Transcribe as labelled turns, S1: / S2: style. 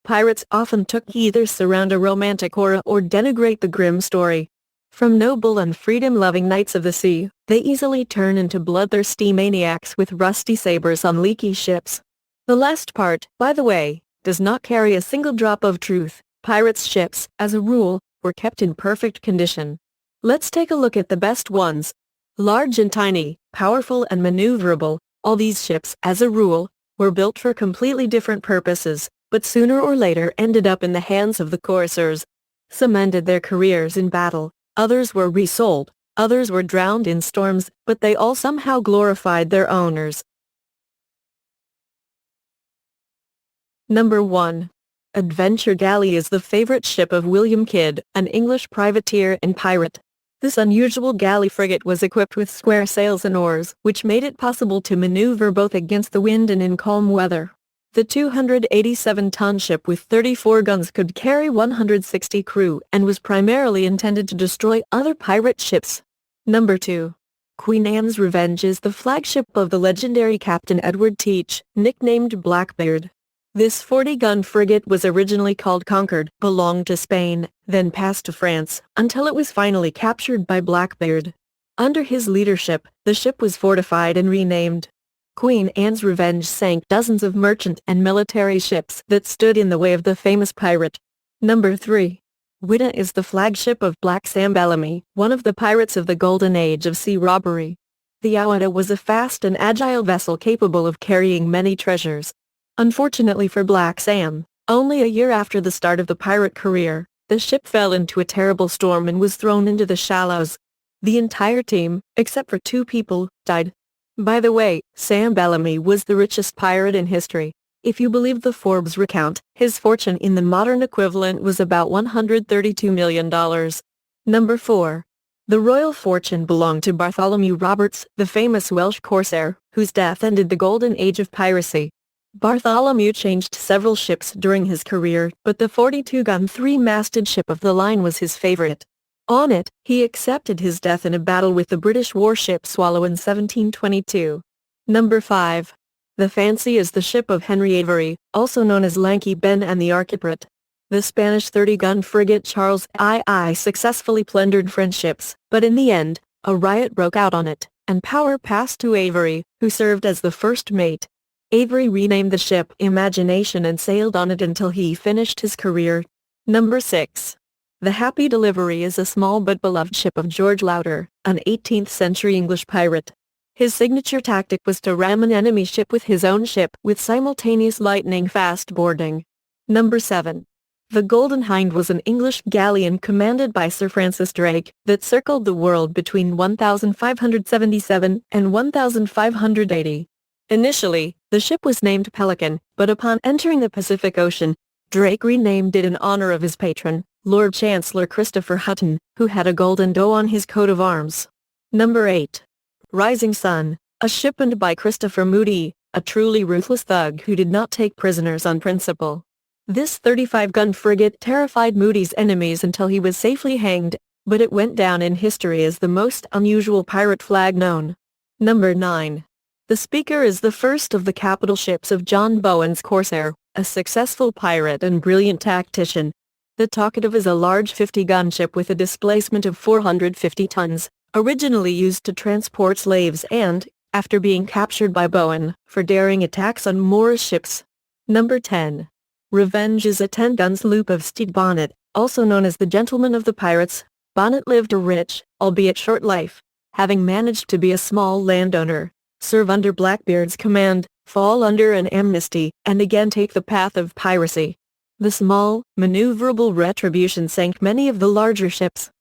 S1: pirates often took either surround a romantic aura or denigrate the grim story. From noble and freedom-loving knights of the sea, they easily turn into bloodthirsty maniacs with rusty sabers on leaky ships. The last part, by the way, does not carry a single drop of truth. Pirates' ships, as a rule, were kept in perfect condition. Let's take a look at the best ones. Large and tiny, powerful and maneuverable, all these ships, as a rule, were built for completely different purposes, but sooner or later ended up in the hands of the corsairs. Some ended their careers in battle, others were resold, others were drowned in storms, but they all somehow glorified their owners. Number 1. Adventure Galley is the favorite ship of William Kidd, an English privateer and pirate. This unusual galley frigate was equipped with square sails and oars, which made it possible to maneuver both against the wind and in calm weather. The 287-ton ship with 34 guns could carry 160 crew and was primarily intended to destroy other pirate ships. Number 2. Queen Anne's Revenge is the flagship of the legendary Captain Edward Teach, nicknamed Blackbeard. This 40-gun frigate was originally called Concord, belonged to Spain, then passed to France, until it was finally captured by Blackbeard. Under his leadership, the ship was fortified and renamed. Queen Anne's Revenge sank dozens of merchant and military ships that stood in the way of the famous pirate. Number 3. Whydah is the flagship of Black Sam Bellamy, one of the pirates of the golden age of sea robbery. The Whydah was a fast and agile vessel capable of carrying many treasures. Unfortunately for Black Sam, only a year after the start of the pirate career, the ship fell into a terrible storm and was thrown into the shallows. The entire team, except for 2 people, died. By the way, Sam Bellamy was the richest pirate in history. If you believe the Forbes recount, his fortune in the modern equivalent was about $132 million. Number 4. The royal fortune belonged to Bartholomew Roberts, the famous Welsh corsair, whose death ended the golden age of piracy. Bartholomew changed several ships during his career, but the 42-gun 3-masted ship of the line was his favorite. On it, he accepted his death in a battle with the British warship Swallow in 1722. Number 5. The Fancy is the ship of Henry Avery, also known as Lanky Ben and the Archipret. The Spanish 30-gun frigate Charles II successfully plundered French ships, but in the end, a riot broke out on it, and power passed to Avery, who served as the first mate. Avery renamed the ship Imagination and sailed on it until he finished his career. Number 6. The Happy Delivery is a small but beloved ship of George Louder, an 18th-century English pirate. His signature tactic was to ram an enemy ship with his own ship with simultaneous lightning-fast boarding. Number 7. The Golden Hind was an English galleon commanded by Sir Francis Drake that circled the world between 1577 and 1580. Initially, the ship was named Pelican, but upon entering the Pacific Ocean, Drake renamed it in honor of his patron, Lord Chancellor Christopher Hutton, who had a golden doe on his coat of arms. Number 8. Rising Sun, a ship owned by Christopher Moody, a truly ruthless thug who did not take prisoners on principle. This 35-gun frigate terrified Moody's enemies until he was safely hanged, but it went down in history as the most unusual pirate flag known. Number 9. The Speaker is the first of the capital ships of John Bowen's Corsair, a successful pirate and brilliant tactician. The Talkative is a large 50-gun ship with a displacement of 450 tons, originally used to transport slaves and, after being captured by Bowen, for daring attacks on Moorish ships. Number 10. Revenge is a 10-gun sloop of Stede Bonnet, also known as the Gentleman of the Pirates. Bonnet lived a rich, albeit short life, having managed to be a small landowner, serve under Blackbeard's command, fall under an amnesty, and again take the path of piracy. The small, maneuverable Retribution sank many of the larger ships.